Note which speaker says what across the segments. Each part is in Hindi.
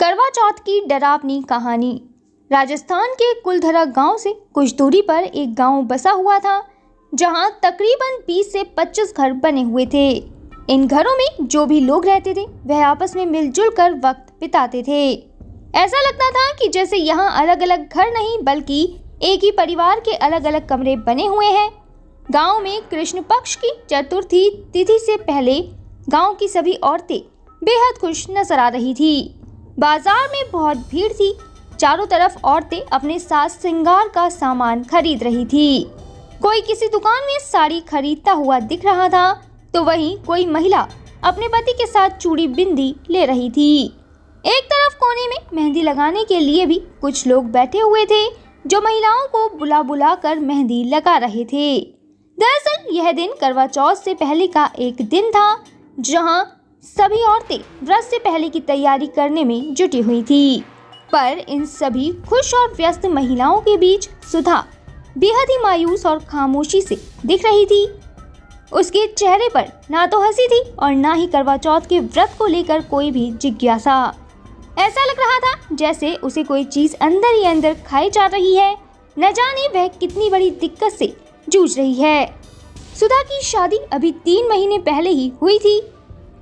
Speaker 1: करवा चौथ की डरावनी कहानी। राजस्थान के कुलधरा गांव से कुछ दूरी पर एक गांव बसा हुआ था, जहां तकरीबन 20 से 25 घर बने हुए थे। इन घरों में जो भी लोग रहते थे वह आपस में मिलजुल कर वक्त बिताते थे। ऐसा लगता था कि जैसे यहाँ अलग अलग घर नहीं बल्कि एक ही परिवार के अलग अलग कमरे बने हुए हैं। गांव में कृष्ण पक्ष की चतुर्थी तिथि से पहले गांव की सभी औरतें बेहद खुश नजर आ रही थी। बाजार में बहुत भीड़ थी। चारों तरफ औरतें अपने साज श्रृंगार का सामान खरीद रही थी। कोई किसी दुकान में साड़ी खरीदता हुआ दिख रहा था, तो वहीं कोई महिला अपने पति के साथ चूड़ी बिंदी ले रही थी। एक तरफ कोने में मेहंदी लगाने के लिए भी कुछ लोग बैठे हुए थे, जो महिलाओं को बुला बुला कर मेहंदी लगा रहे थे। दरअसल यह दिन करवा चौथ से पहले का एक दिन था, जहां सभी औरतें व्रत से पहले की तैयारी करने में जुटी हुई थी। पर इन सभी खुश और व्यस्त महिलाओं के बीच सुधा बेहद ही मायूस और खामोशी से दिख रही थी। उसके चेहरे पर ना तो हंसी थी और ना ही करवा चौथ के व्रत को लेकर कोई भी जिज्ञासा। ऐसा लग रहा था जैसे उसे कोई चीज अंदर ही अंदर खाई जा रही है। न जाने वह कितनी बड़ी दिक्कत से जूझ रही है। सुधा की शादी अभी 3 महीने पहले ही हुई थी।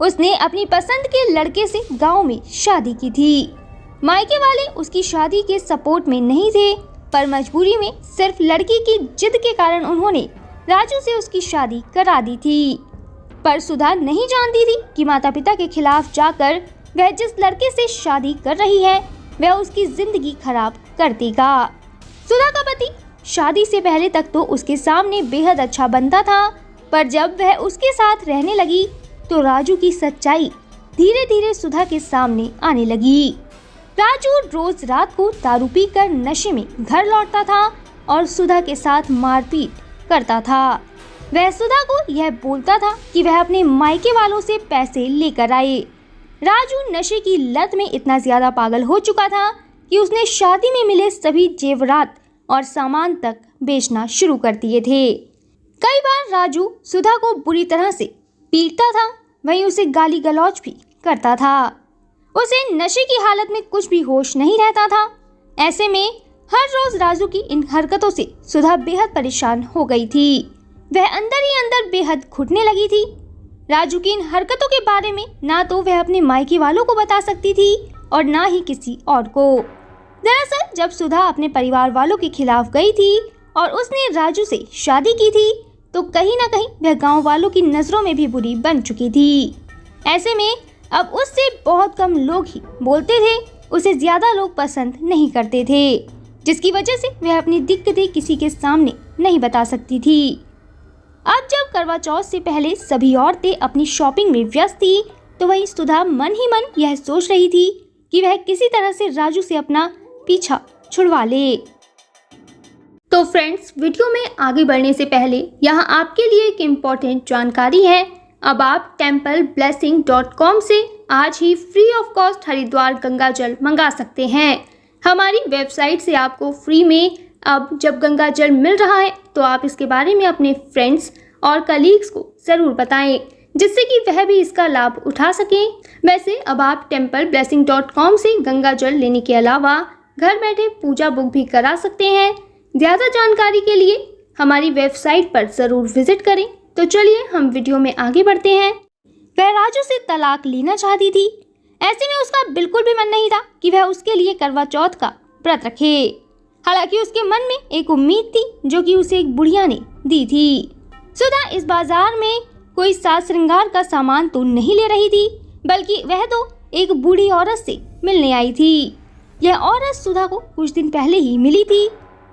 Speaker 1: उसने अपनी पसंद के लड़के से गांव में शादी की थी। मायके वाले उसकी शादी के सपोर्ट में नहीं थे, पर मजबूरी में सिर्फ लड़की की जिद के कारण उन्होंने राजू से उसकी शादी करा दी थी। पर सुधा नहीं जानती थी कि माता पिता के खिलाफ जाकर वह जिस लड़के से शादी कर रही है वह उसकी जिंदगी खराब कर देगा। सुधा का पति शादी से पहले तक तो उसके सामने बेहद अच्छा बनता था, पर जब वह उसके साथ रहने लगी तो राजू की सच्चाई धीरे धीरे सुधा के सामने आने लगी। राजू रोज रात को दारू पीकर नशे में घर लौटता था और सुधा के साथ मारपीट करता था। वह सुधा को यह बोलता था कि वह अपने मायके वालों से पैसे लेकर आए। राजू नशे की लत में इतना ज्यादा पागल हो चुका था कि उसने शादी में मिले सभी जेवरात और सामान तक बेचना शुरू कर दिए थे। कई बार राजू सुधा को बुरी तरह से पीटता था, वहीं उसे गाली गलौज भी करता था। उसे नशे की हालत में कुछ भी होश नहीं रहता था। ऐसे में हर रोज राजू की इन हरकतों से सुधा बेहद परेशान हो गई थी। वह अंदर ही अंदर बेहद घुटने लगी थी। राजू की इन हरकतों के बारे में ना तो वह अपने मायके वालों को बता सकती थी और ना ही किसी और को। दरअसल जब सुधा अपने परिवार वालों के खिलाफ गई थी और उसने राजू से शादी की थी, तो कहीं ना कहीं वह गांव वालों की नजरों में भी बुरी बन चुकी थी। ऐसे में अब उससे बहुत कम लोग ही बोलते थे, उसे ज्यादा लोग पसंद नहीं करते थे, जिसकी वजह से वह अपनी दिक्कतें किसी के सामने नहीं बता सकती थी। अब जब करवा चौथ से पहले सभी औरतें अपनी शॉपिंग में व्यस्त थी, तो वहीं सुधा मन ही मन यह सोच रही थी कि वह किसी तरह से राजू से अपना पीछा छुड़वा ले। तो फ्रेंड्स, वीडियो में आगे बढ़ने से पहले यहाँ आपके लिए एक इम्पॉर्टेंट जानकारी है। अब आप templeblessing.com से आज ही free of cost Haridwar Ganga जल मंगा सकते हैं। हमारी वेबसाइट से आपको फ्री में अब जब गंगा जल मिल रहा है तो आप इसके बारे में अपने फ्रेंड्स और कलीग्स को ज़रूर बताएं, जिससे कि वह भी इसका लाभ उठा सकें। वैसे अब आप templeblessing.com से गंगा जल लेने के अलावा घर बैठे पूजा बुक भी करा सकते हैं। ज़्यादा जानकारी के लिए हमारी वेबसाइट पर ज़रूर विजिट करें। तो चलिए हम वीडियो में आगे बढ़ते हैं। वह राजू से तलाक लेना चाहती थी। ऐसे में उसका बिल्कुल भी मन नहीं था कि वह उसके लिए करवा चौथ का व्रत रखे। हालांकि उसके मन में एक उम्मीद थी, जो कि उसे एक बुढ़िया ने दी थी। सुधा इस बाजार में कोई साज श्रृंगार का सामान तो नहीं ले रही थी, बल्कि वह तो एक बूढ़ी औरत से मिलने आई थी। यह औरत सुधा को कुछ दिन पहले ही मिली थी,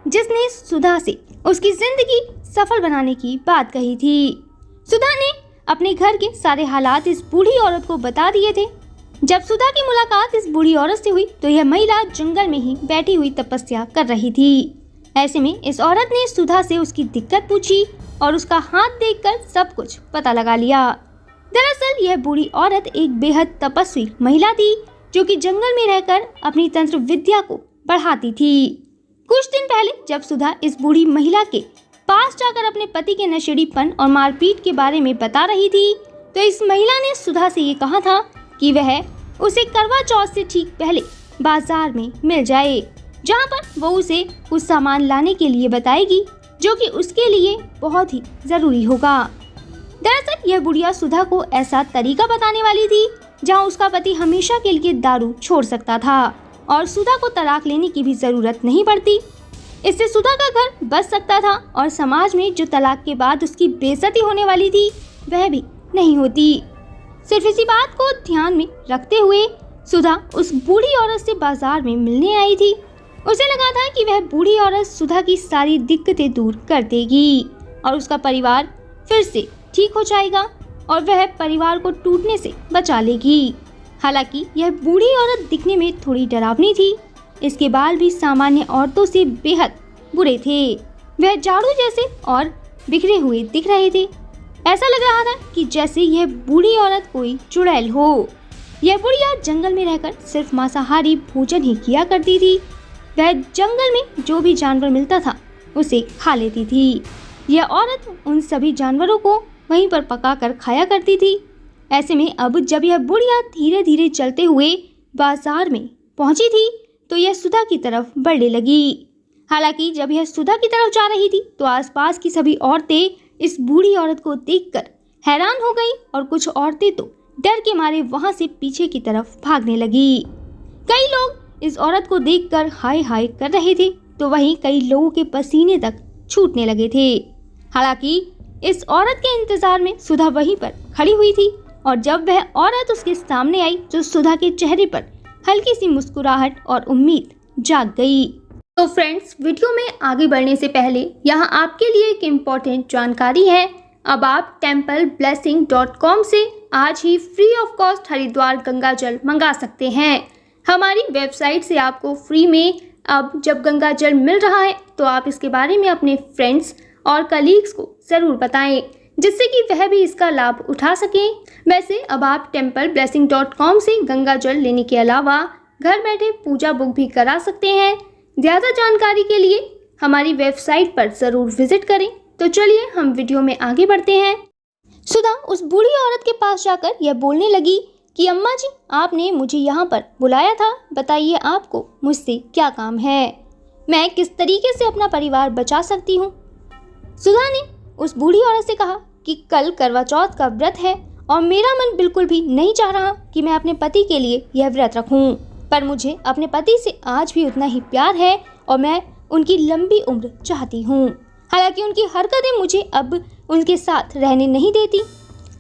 Speaker 1: जिसने सुधा से उसकी जिंदगी सफल बनाने की बात कही थी। सुधा ने अपने घर के सारे हालात इस बूढ़ी औरत को बता दिए थे। जब सुधा की मुलाकात इस बूढ़ी औरत से हुई तो यह महिला जंगल में ही बैठी हुई तपस्या कर रही थी। ऐसे में इस औरत ने सुधा से उसकी दिक्कत पूछी और उसका हाथ देखकर सब कुछ पता लगा लिया। दरअसल यह बूढ़ी औरत एक बेहद तपस्वी महिला थी, जो कि जंगल में रहकर अपनी तंत्र विद्या को बढ़ाती थी। कुछ दिन पहले जब सुधा इस बूढ़ी महिला के पास जाकर अपने पति के नशेड़ीपन और मारपीट के बारे में बता रही थी, तो इस महिला ने सुधा से ये कहा था कि वह उसे करवा चौथ से ठीक पहले बाजार में मिल जाए, जहाँ पर वो उसे कुछ सामान लाने के लिए बताएगी जो कि उसके लिए बहुत ही जरूरी होगा। दरअसल यह बुढ़िया सुधा को ऐसा तरीका बताने वाली थी जहाँ उसका पति हमेशा के लिए दारू छोड़ सकता था और सुधा को तलाक लेने की भी जरूरत नहीं पड़ती। इससे सुधा का घर बच सकता था और समाज में जो तलाक के बाद उसकी बेइज्जती होने वाली थी वह भी नहीं होती। सिर्फ इसी बात को ध्यान में रखते हुए सुधा उस बूढ़ी औरत से बाजार में मिलने आई थी। उसे लगा था कि वह बूढ़ी औरत सुधा की सारी दिक्कतें दूर कर देगी और उसका परिवार फिर से ठीक हो जाएगा और वह परिवार को टूटने से बचा लेगी। हालांकि यह बूढ़ी औरत दिखने में थोड़ी डरावनी थी। इसके बाल भी सामान्य औरतों से बेहद बुरे थे। वह झाड़ू जैसे और बिखरे हुए दिख रहे थे। ऐसा लग रहा था कि जैसे यह बूढ़ी औरत कोई चुड़ैल हो। यह बुढ़िया जंगल में रहकर सिर्फ मांसाहारी भोजन ही किया करती थी। वह जंगल में जो भी जानवर मिलता था उसे खा लेती थी। यह औरत उन सभी जानवरों को वहीं पर पकाकर खाया करती थी। ऐसे में अब जब यह बुढ़िया धीरे धीरे चलते हुए बाजार में पहुंची थी तो यह सुधा की तरफ बढ़ने लगी। हालांकि जब यह सुधा की तरफ जा रही थी तो आसपास की सभी औरतें इस बूढ़ी औरत को देखकर हैरान हो गई और कुछ औरतें तो डर के मारे वहां से पीछे की तरफ भागने लगी। कई लोग इस औरत को देखकर हाय हाय कर रहे थे तो वहीं कई लोगों के पसीने तक छूटने लगे थे। हालांकि इस औरत के इंतजार में सुधा वहीं पर खड़ी हुई थी और जब वह औरत उसके सामने आई तो सुधा के चेहरे पर हल्की सी मुस्कुराहट और उम्मीद जाग गई। तो फ्रेंड्स, वीडियो में आगे बढ़ने से पहले यहाँ आपके लिए एक इम्पोर्टेंट जानकारी है। अब आप templeblessing.com से आज ही free of cost Haridwar Ganga जल मंगा सकते हैं। हमारी वेबसाइट से आपको फ्री में अब जब गंगा जल मिल रहा है तो आप इसके बारे में अपने फ्रेंड्स और कलीग्स को ज़रूर बताएं, जिससे कि वह भी इसका लाभ उठा सकें। वैसे अब आप templeblessing.com से गंगा जल लेने के अलावा घर बैठे पूजा बुक भी करा सकते हैं। ज़्यादा जानकारी के लिए हमारी वेबसाइट पर ज़रूर विजिट करें। तो चलिए हम वीडियो में आगे बढ़ते हैं। सुधा उस बूढ़ी औरत के पास जाकर यह बोलने लगी कि अम्मा जी, आपने मुझे यहाँ पर बुलाया था, बताइए आपको मुझसे क्या काम है, मैं किस तरीके से अपना परिवार बचा सकती हूँ। सुधा ने उस बूढ़ी औरत से कहा कि कल करवा चौथ का व्रत है और मेरा मन बिल्कुल भी नहीं चाह रहा कि मैं अपने पति के लिए यह व्रत रखूं, पर मुझे अपने पति से आज भी उतना ही प्यार है और मैं उनकी लंबी उम्र चाहती हूँ। हालांकि उनकी हरकतें मुझे अब उनके साथ रहने नहीं देती।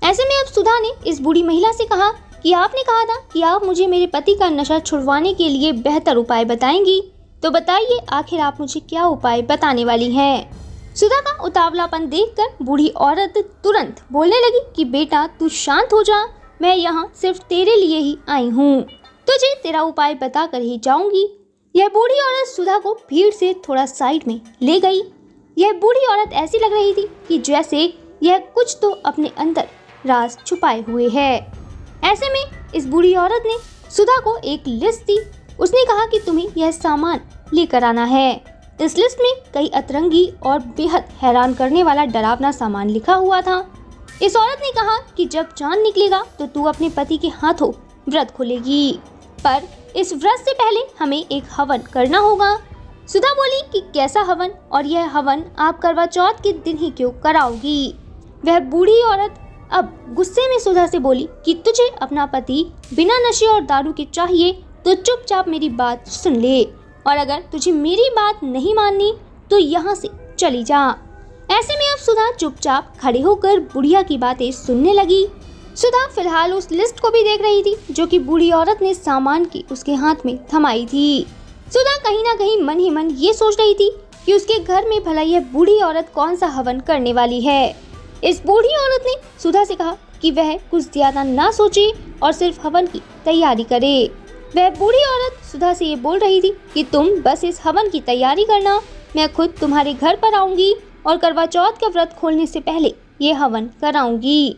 Speaker 1: ऐसे में अब सुधा ने इस बूढ़ी महिला से कहा कि आपने कहा था कि आप मुझे मेरे पति का नशा छुड़वाने के लिए बेहतर उपाय बताएंगी, तो बताइए आखिर आप मुझे क्या उपाय बताने वाली हैं। सुधा का उतावलापन देखकर बूढ़ी औरत तुरंत बोलने लगी कि बेटा तू शांत हो जा, मैं यहाँ सिर्फ तेरे लिए ही आई हूँ, तुझे तेरा उपाय बता कर ही जाऊंगी। यह बूढ़ी औरत सुधा को भीड़ से थोड़ा साइड में ले गई। यह बूढ़ी औरत ऐसी लग रही थी कि जैसे यह कुछ तो अपने अंदर राज छुपाए हुए है। ऐसे में इस बूढ़ी औरत ने सुधा को एक लिस्ट दी। उसने कहा कि तुम्हें यह सामान लेकर आना है। इस लिस्ट में कई अतरंगी और बेहद हैरान करने वाला डरावना सामान लिखा हुआ था। इस औरत ने कहा कि जब चांद निकलेगा तो तू अपने पति के हाथों व्रत खोलेगी, पर इस व्रत से पहले हमें एक हवन करना होगा। सुधा बोली कि कैसा हवन, और यह हवन आप करवा चौथ के दिन ही क्यों कराओगी। वह बूढ़ी औरत अब गुस्से में सुधा से बोली कि तुझे अपना पति बिना नशे और दारू के चाहिए तो चुपचाप मेरी बात सुन ले, और अगर तुझे मेरी बात नहीं माननी तो यहाँ से चली जा। ऐसे में अब सुधा चुपचाप खड़े होकर बुढ़िया की बातें सुनने लगी। सुधा फिलहाल उस लिस्ट को भी देख रही थी जो कि बूढ़ी औरत ने सामान की उसके हाथ में थमाई थी। सुधा कहीं ना कहीं मन ही मन ये सोच रही थी कि उसके घर में भला यह बूढ़ी औरत कौन सा हवन करने वाली है। इस बूढ़ी औरत ने सुधा से कहा कि वह कुछ ज्यादा ना सोचे और सिर्फ हवन की तैयारी करे। वह बूढ़ी औरत सुधा से ये बोल रही थी कि तुम बस इस हवन की तैयारी करना, मैं खुद तुम्हारे घर पर आऊंगी और करवा चौथ का व्रत खोलने से पहले ये हवन कराऊंगी।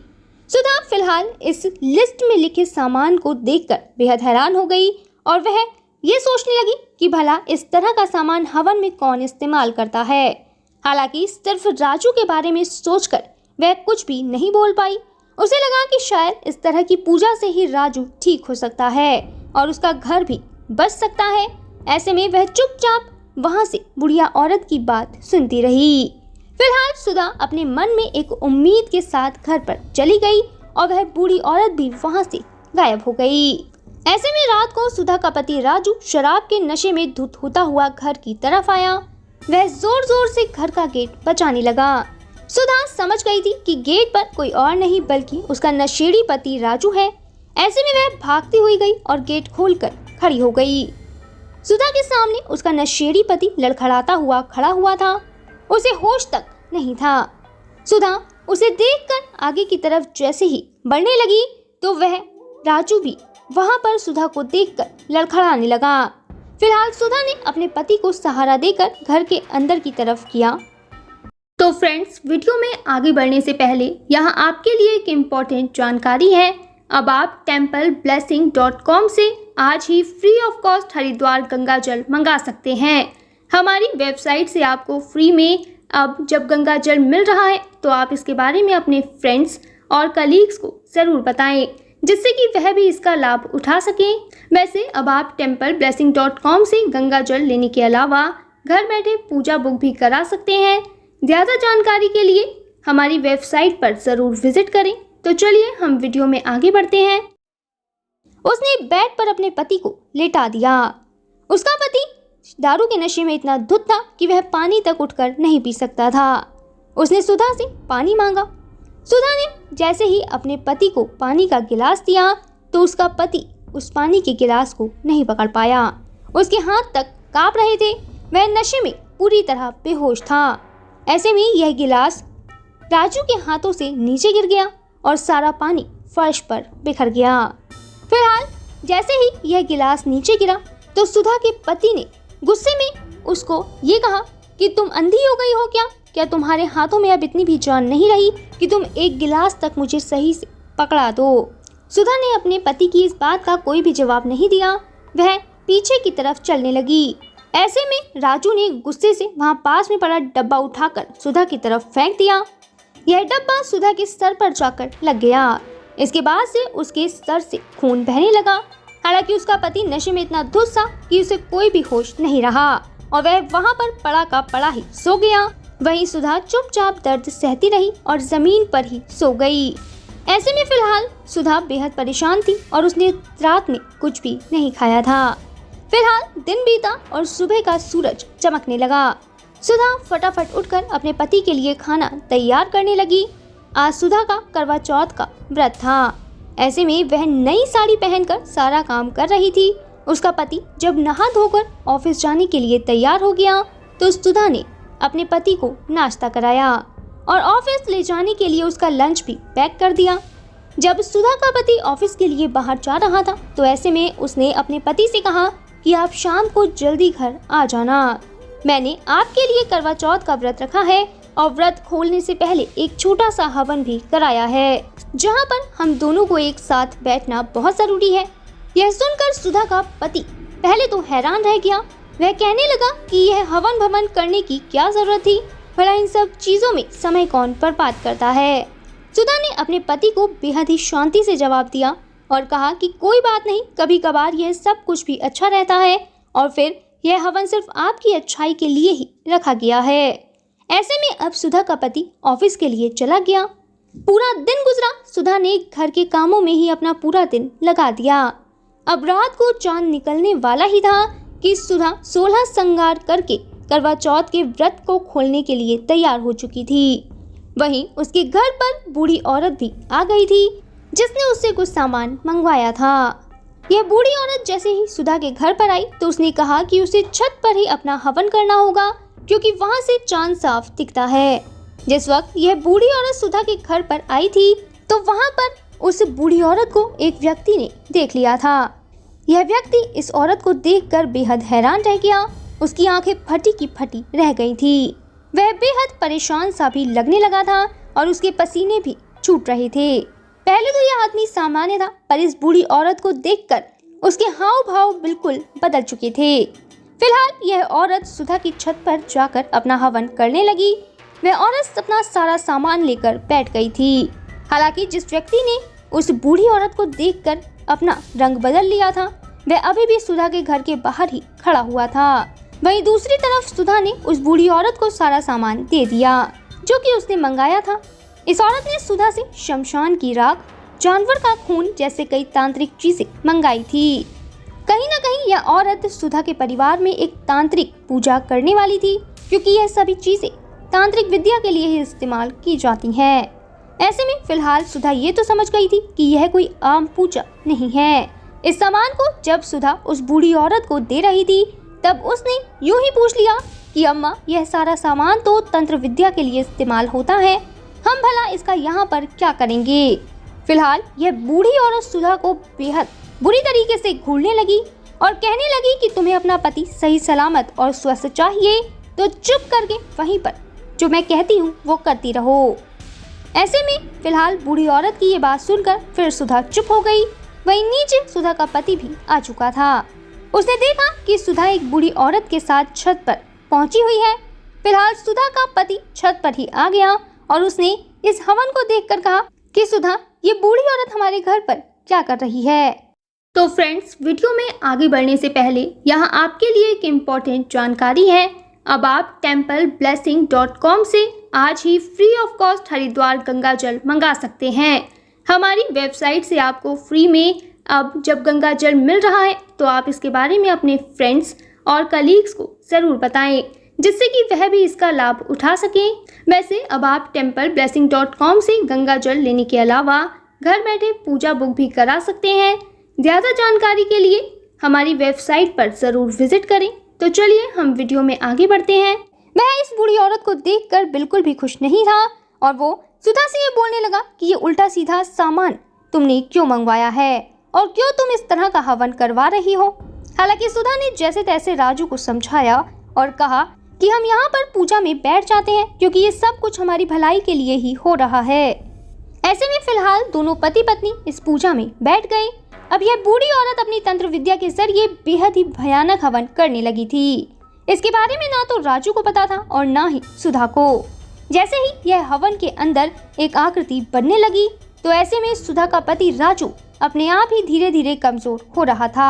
Speaker 1: सुधा फिलहाल इस लिस्ट में लिखे सामान को देखकर बेहद हैरान हो गई और वह ये सोचने लगी कि भला इस तरह का सामान हवन में कौन इस्तेमाल करता है। हालांकि सिर्फ राजू के बारे में सोचकर वह कुछ भी नहीं बोल पाई। उसे लगा कि शायद इस तरह की पूजा से ही राजू ठीक हो सकता है और उसका घर भी बच सकता है। ऐसे में वह चुपचाप वहां से बुढ़िया औरत की बात सुनती रही। फिलहाल सुधा अपने मन में एक उम्मीद के साथ घर पर चली गई और वह बूढ़ी औरत भी वहां से गायब हो गई। ऐसे में रात को सुधा का पति राजू शराब के नशे में धुत होता हुआ घर की तरफ आया। वह जोर जोर से घर का गेट बजाने लगा। सुधा समझ गई थी कि गेट पर कोई और नहीं बल्कि उसका नशेड़ी पति राजू है। ऐसे में वह भागती हुई गई और गेट खोलकर खड़ी हो गई। सुधा के सामने उसका नशेड़ी पति लड़खड़ाता हुआ खड़ा हुआ था। उसे होश तक नहीं था। सुधा उसे देखकर आगे की तरफ जैसे ही बढ़ने लगी तो वह राजू भी वहां पर सुधा को देखकर लड़खड़ाने लगा। फिलहाल सुधा ने अपने पति को सहारा देकर घर के अंदर की तरफ किया। तो फ्रेंड्स, वीडियो में आगे बढ़ने से पहले यहाँ आपके लिए एक इम्पोर्टेंट जानकारी है। अब आप templeblessing.com से आज ही free of cost Haridwar Ganga जल मंगा सकते हैं। हमारी वेबसाइट से आपको फ्री में अब जब गंगा जल मिल रहा है तो आप इसके बारे में अपने फ्रेंड्स और कलीग्स को ज़रूर बताएं, जिससे कि वह भी इसका लाभ उठा सकें। वैसे अब आप templeblessing.com से गंगा जल लेने के अलावा घर बैठे पूजा बुक भी करा सकते हैं। ज़्यादा जानकारी के लिए हमारी वेबसाइट पर ज़रूर विजिट करें। तो चलिए हम वीडियो में आगे बढ़ते हैं। उसने बेड पर अपने पति को लेटा दिया। उसका पति दारू के नशे में इतना धुत था कि वह पानी तक उठकर नहीं पी सकता था। उसने सुधा से पानी मांगा। सुधा ने जैसे ही अपने पति को पानी का गिलास दिया तो उसका पति उस पानी के गिलास को नहीं पकड़ पाया। उसके हाथ तक कांप रहे थे। वह नशे में पूरी तरह बेहोश था। ऐसे में यह गिलास राजू के हाथों से नीचे गिर गया और सारा पानी फर्श पर बिखर गया। फिलहाल जैसे ही यह गिलास नीचे गिरा तो सुधा के पति ने गुस्से में उसको ये कहा कि तुम अंधी हो गई हो क्या तुम्हारे हाथों में अब इतनी भी जान नहीं रही कि तुम एक गिलास तक मुझे सही से पकड़ा दो। सुधा ने अपने पति की इस बात का कोई भी जवाब नहीं दिया। वह पीछे की तरफ चलने लगी। ऐसे में राजू ने गुस्से से वहां पास में पड़ा डब्बा उठाकर सुधा की तरफ फेंक दिया। यह डब्बा सुधा के सर पर जाकर लग गया। इसके बाद से उसके सर से खून बहने लगा। हालांकि उसका पति नशे में इतना धुत था कि उसे कोई भी होश नहीं रहा और वह वहां पर पड़ा का पड़ा ही सो गया। वहीं सुधा चुपचाप दर्द सहती रही और जमीन पर ही सो गई। ऐसे में फिलहाल सुधा बेहद परेशान थी और उसने रात में कुछ भी नहीं खाया था। फिलहाल दिन बीता और सुबह का सूरज चमकने लगा। सुधा फटाफट उठकर अपने पति के लिए खाना तैयार करने लगी। आज सुधा का करवा चौथ का व्रत था। ऐसे में वह नई साड़ी पहनकर सारा काम कर रही थी। उसका पति जब नहा धोकर ऑफिस जाने के लिए तैयार हो गया तो सुधा ने अपने पति को नाश्ता कराया और ऑफिस ले जाने के लिए उसका लंच भी पैक कर दिया। जब सुधा का पति ऑफिस के लिए बाहर जा रहा था तो ऐसे में उसने अपने पति से कहा कि आप शाम को जल्दी घर आ जाना। मैंने आपके लिए करवा चौथ का व्रत रखा है और व्रत खोलने से पहले एक छोटा सा हवन भी कराया है, जहां पर हम दोनों को एक साथ बैठना बहुत जरूरी है। यह सुनकर सुधा का पति पहले तो हैरान रह गया। वह कहने लगा कि यह हवन भवन करने की क्या जरूरत थी, भला इन सब चीजों में समय कौन बर्बाद करता है। सुधा ने अपने पति को बेहद ही शांति से जवाब दिया और कहा कि कोई बात नहीं, कभी कभार यह सब कुछ भी अच्छा रहता है और फिर यह हवन सिर्फ आपकी अच्छाई के लिए ही रखा गया है। ऐसे में अब सुधा का पति ऑफिस के लिए चला गया। पूरा दिन गुजरा। सुधा ने घर के कामों में ही अपना पूरा दिन लगा दिया। अब रात को चांद निकलने वाला ही था कि सुधा 16 श्रृंगार करके करवा चौथ के व्रत को खोलने के लिए तैयार हो चुकी थी। वहीं उसके घर पर बूढ़ी औरत भी आ गई थी, जिसने उससे कुछ सामान मंगवाया था। यह बूढ़ी औरत जैसे ही सुधा के घर पर आई तो उसने कहा कि उसे छत पर ही अपना हवन करना होगा, क्योंकि वहां से चांद साफ दिखता है। जिस वक्त यह बूढ़ी औरत सुधा के घर पर आई थी तो वहां पर उस बूढ़ी औरत को एक व्यक्ति ने देख लिया था। यह व्यक्ति इस औरत को देखकर बेहद हैरान रह गया। उसकी आंखें फटी की फटी रह गई थी। वह बेहद परेशान सा भी लगने लगा था और उसके पसीने भी छूट रहे थे। पहले तो यह आदमी सामान्य था, पर इस बूढ़ी औरत को देखकर उसके हाव भाव बिल्कुल बदल चुके थे। फिलहाल यह औरत सुधा की छत पर जाकर अपना हवन करने लगी। वह औरत अपना सारा सामान लेकर बैठ गई थी। हालांकि जिस व्यक्ति ने उस बूढ़ी औरत को देखकर अपना रंग बदल लिया था, वह अभी भी सुधा के घर के बाहर ही खड़ा हुआ था। वहीं दूसरी तरफ सुधा ने उस बूढ़ी औरत को सारा सामान दे दिया जो कि उसने मंगाया था। इस औरत ने सुधा से शमशान की राख, जानवर का खून जैसे कई तांत्रिक चीजें मंगाई थी। कहीं न कहीं यह औरत सुधा के परिवार में एक तांत्रिक पूजा करने वाली थी, क्योंकि यह सभी चीजें तांत्रिक विद्या के लिए ही इस्तेमाल की जाती हैं। ऐसे में फिलहाल सुधा ये तो समझ गई थी कि यह कोई आम पूजा नहीं है। इस सामान को जब सुधा उस बूढ़ी औरत को दे रही थी, तब उसने यूं ही पूछ लिया कि अम्मा, यह सारा सामान तो तंत्र विद्या के लिए इस्तेमाल होता है, हम भला इसका यहाँ पर क्या करेंगे। फिलहाल यह बूढ़ी औरत सुधा को बेहद बुरी तरीके से घूरने लगी और कहने लगी कि तुम्हें अपना पति सही सलामत और स्वस्थ चाहिए तो चुप करके वहीं पर जो मैं कहती हूँ वो करती रहो। ऐसे में फिलहाल बूढ़ी औरत की ये बात सुनकर फिर सुधा चुप हो गई। वहीं नीचे सुधा का पति भी आ चुका था। उसने देखा कि सुधा एक बूढ़ी औरत के साथ छत पर पहुंची हुई है। फिलहाल सुधा का पति छत पर ही आ गया और उसने इस हवन को देखकर कहा कि सुधा, ये बूढ़ी औरत हमारे घर पर क्या कर रही है। तो फ्रेंड्स, वीडियो में आगे बढ़ने से पहले यहाँ आपके लिए एक इम्पोर्टेंट जानकारी है। अब आप templeblessing.com से आज ही free of cost Haridwar Ganga जल मंगा सकते हैं। हमारी वेबसाइट से आपको फ्री में अब जब गंगा जल मिल रहा है तो आप इसके बारे में अपने फ्रेंड्स और कलीग्स को ज़रूर बताएं, जिससे कि वह भी इसका लाभ उठा सकें। वैसे अब आप templeblessing.com से गंगा जल लेने के अलावा घर बैठे पूजा बुक भी करा सकते हैं। ज़्यादा जानकारी के लिए हमारी वेबसाइट पर ज़रूर विजिट करें। तो चलिए हम वीडियो में आगे बढ़ते हैं। वह इस बूढ़ी औरत को देखकर बिल्कुल भी खुश नहीं था और वो सुधा से ये बोलने लगा कि ये उल्टा सीधा सामान तुमने क्यों मंगवाया है और क्यों तुम इस तरह का हवन करवा रही हो। हालांकि सुधा ने जैसे तैसे राजू को समझाया और कहा कि हम यहाँ पर पूजा में बैठ जाते हैं, क्योंकि ये सब कुछ हमारी भलाई के लिए ही हो रहा है। ऐसे में फिलहाल दोनों पति पत्नी इस पूजा में बैठ गए। अब यह बूढ़ी औरत अपनी तंत्र विद्या के जरिए बेहद ही भयानक हवन करने लगी थी। इसके बारे में ना तो राजू को पता था और ना ही सुधा को। जैसे ही यह हवन के अंदर एक आकृति बनने लगी तो ऐसे में सुधा का पति राजू अपने आप ही धीरे धीरे कमजोर हो रहा था।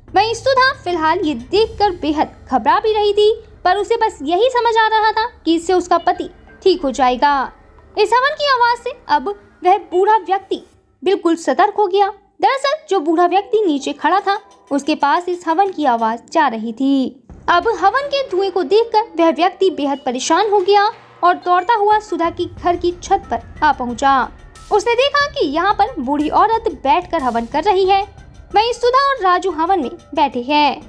Speaker 1: वहीं सुधा फिलहाल ये देखकर बेहद घबरा भी रही थी, पर उसे बस यही समझ आ रहा था कि इससे उसका पति ठीक हो जाएगा। इस हवन की आवाज से अब वह बूढ़ा व्यक्ति बिल्कुल सतर्क हो गया। दरअसल जो बूढ़ा व्यक्ति नीचे खड़ा था उसके पास इस हवन की आवाज जा रही थी। अब हवन के धुएं को देखकर वह व्यक्ति बेहद परेशान हो गया और दौड़ता हुआ सुधा की घर की छत पर आ पहुंचा। उसने देखा कि यहाँ पर बूढ़ी औरत बैठकर हवन कर रही है। वहीं सुधा और राजू हवन में बैठे हैं।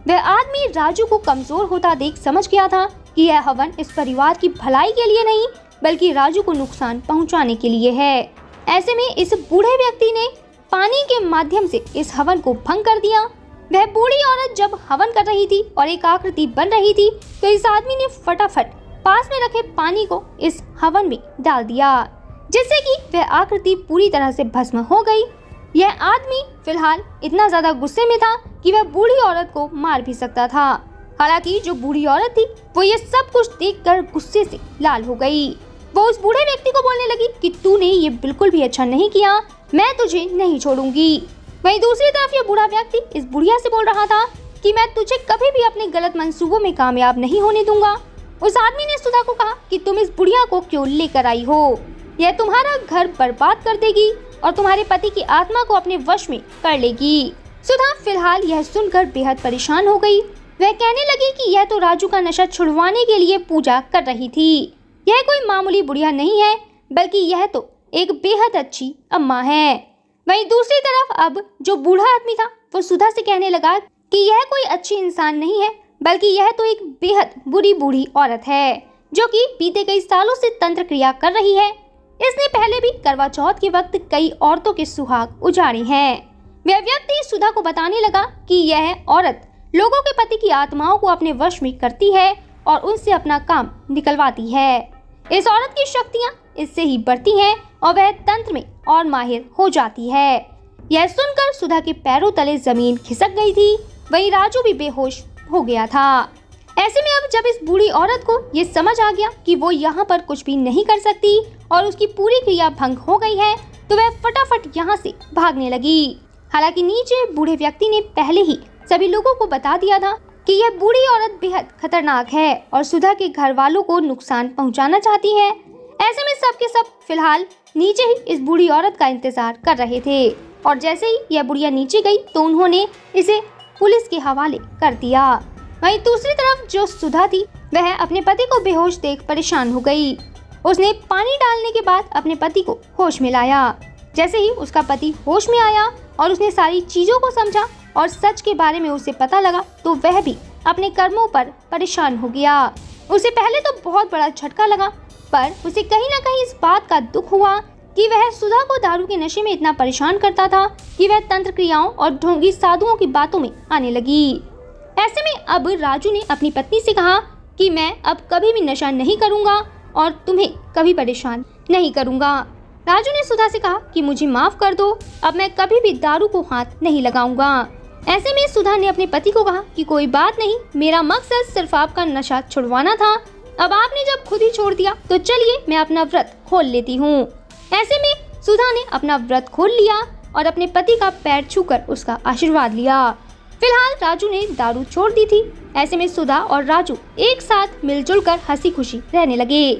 Speaker 1: वह आदमी राजू को कमजोर होता देख समझ गया था कि यह हवन इस परिवार की भलाई के लिए नहीं बल्कि राजू को नुकसान पहुंचाने के लिए है। ऐसे में इस बूढ़े व्यक्ति ने पानी के माध्यम से इस हवन को भंग कर दिया। वह बूढ़ी औरत जब हवन कर रही थी और एक आकृति बन रही थी तो इस आदमी ने फटाफट पास में रखे पानी को इस हवन में डाल दिया, जिससे कि वह आकृति पूरी तरह से भस्म हो गई। यह आदमी फिलहाल इतना ज्यादा गुस्से में था कि वह बूढ़ी औरत को मार भी सकता था। हालांकि जो बूढ़ी औरत थी वो ये सब कुछ देखकर गुस्से से लाल हो गई। वो उस बूढ़े व्यक्ति को बोलने लगी कि तूने ये बिल्कुल भी अच्छा नहीं किया, मैं तुझे नहीं छोड़ूंगी। वहीं दूसरी तरफ ये बूढ़ा व्यक्ति इस बुढ़िया से बोल रहा था कि मैं तुझे कभी भी अपने गलत मंसूबों में कामयाब नहीं होने दूंगा। उस आदमी ने सुधा को कहा कि तुम इस बुढ़िया को क्यों लेकर आई हो, यह तुम्हारा घर बर्बाद कर देगी और तुम्हारे पति की आत्मा को अपने वश में कर लेगी। सुधा फिलहाल यह सुनकर बेहद परेशान हो गई। वह कहने लगी कि यह तो राजू का नशा छुड़वाने के लिए पूजा कर रही थी। यह कोई मामूली बुढ़िया नहीं है बल्कि यह तो एक बेहद अच्छी अम्मा है। वहीं दूसरी तरफ अब जो बूढ़ा आदमी था वो सुधा से कहने लगा कि यह कोई अच्छी इंसान नहीं है बल्कि यह तो एक बेहद बुरी बूढ़ी औरत है जो कि बीते कई सालों से तंत्र क्रिया कर रही है। इसने पहले भी करवा चौथ के वक्त कई औरतों के सुहाग उजाड़े हैं। वह व्यक्ति सुधा को बताने लगा कि यह औरत लोगों के पति की आत्माओं को अपने वश में करती है और उनसे अपना काम निकलवाती है। इस औरत की शक्तियाँ इससे ही बढ़ती हैं और वह तंत्र में और माहिर हो जाती है। यह सुनकर सुधा के पैरों तले जमीन खिसक गई थी। वहीं राजू भी बेहोश हो गया था। ऐसे में अब जब इस बूढ़ी औरत को ये समझ आ गया कि वो यहाँ पर कुछ भी नहीं कर सकती और उसकी पूरी क्रिया भंग हो गई है तो वह फटाफट यहाँ से भागने लगी। हालांकि नीचे बूढ़े व्यक्ति ने पहले ही सभी लोगों को बता दिया था कि यह बूढ़ी औरत बेहद खतरनाक है और सुधा के घर वालों को नुकसान पहुंचाना चाहती है। ऐसे में सब के सब फिलहाल नीचे ही इस बूढ़ी औरत का इंतजार कर रहे थे और जैसे ही यह बुढ़िया नीचे गई तो उन्होंने इसे पुलिस के हवाले कर दिया। वहीं दूसरी तरफ जो सुधा थी वह अपने पति को बेहोश देख परेशान हो गई। उसने पानी डालने के बाद अपने पति को होश में लाया। जैसे ही उसका पति होश में आया और उसने सारी चीजों को समझा और सच के बारे में उसे पता लगा तो वह भी अपने कर्मों पर परेशान हो गया। उसे पहले तो बहुत बड़ा झटका लगा, पर उसे कहीं न कहीं इस बात का दुख हुआ कि वह सुधा को दारू के नशे में इतना परेशान करता था कि वह तंत्र क्रियाओं और ढोंगी साधुओं की बातों में आने लगी। ऐसे में अब राजू ने अपनी पत्नी से कहा कि मैं अब कभी भी नशा नहीं करूंगा और तुम्हें कभी परेशान नहीं करूंगा। राजू ने सुधा से कहा कि मुझे माफ कर दो, अब मैं कभी भी दारू को हाथ नहीं लगाऊंगा। ऐसे में सुधा ने अपने पति को कहा कि कोई बात नहीं, मेरा मकसद सिर्फ आपका नशा छुड़वाना था, अब आपने जब खुद ही छोड़ दिया तो चलिए मैं अपना व्रत खोल लेती हूँ। ऐसे में सुधा ने अपना व्रत खोल लिया और अपने पति का पैर छूकर उसका आशीर्वाद लिया। फिलहाल राजू ने दारू छोड़ दी थी। ऐसे में सुधा और राजू एक साथ मिलजुल कर हंसी खुशी रहने लगे।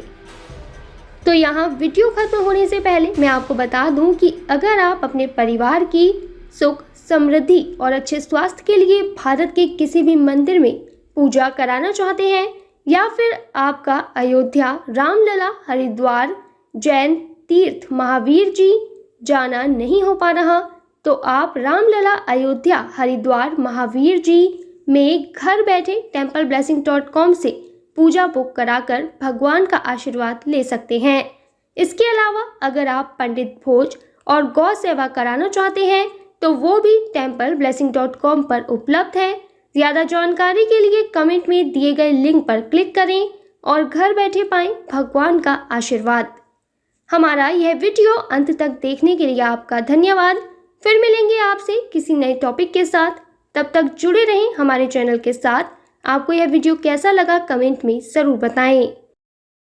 Speaker 1: तो यहाँ वीडियो खत्म होने से पहले मैं आपको बता दूं कि अगर आप अपने परिवार की सुख, समृद्धि और अच्छे स्वास्थ्य के लिए भारत के किसी भी मंदिर में पूजा कराना चाहते हैं या फिर आपका अयोध्या, रामलला, हरिद्वार, जैन तीर्थ महावीर जी जाना नहीं हो पा रहा तो आप रामलला, अयोध्या, हरिद्वार, महावीर जी में घर बैठे templeblessing.com से पूजा बुक कराकर भगवान का आशीर्वाद ले सकते हैं। इसके अलावा अगर आप पंडित भोज और गौ सेवा कराना चाहते हैं तो वो भी templeblessing.com पर उपलब्ध है। ज़्यादा जानकारी के लिए कमेंट में दिए गए लिंक पर क्लिक करें और घर बैठे पाएं भगवान का आशीर्वाद। हमारा यह वीडियो अंत तक देखने के लिए आपका धन्यवाद। फिर मिलेंगे आपसे किसी नए टॉपिक के साथ, तब तक जुड़े रहें हमारे चैनल के साथ। आपको यह वीडियो कैसा लगा कमेंट में ज़रूर बताएं।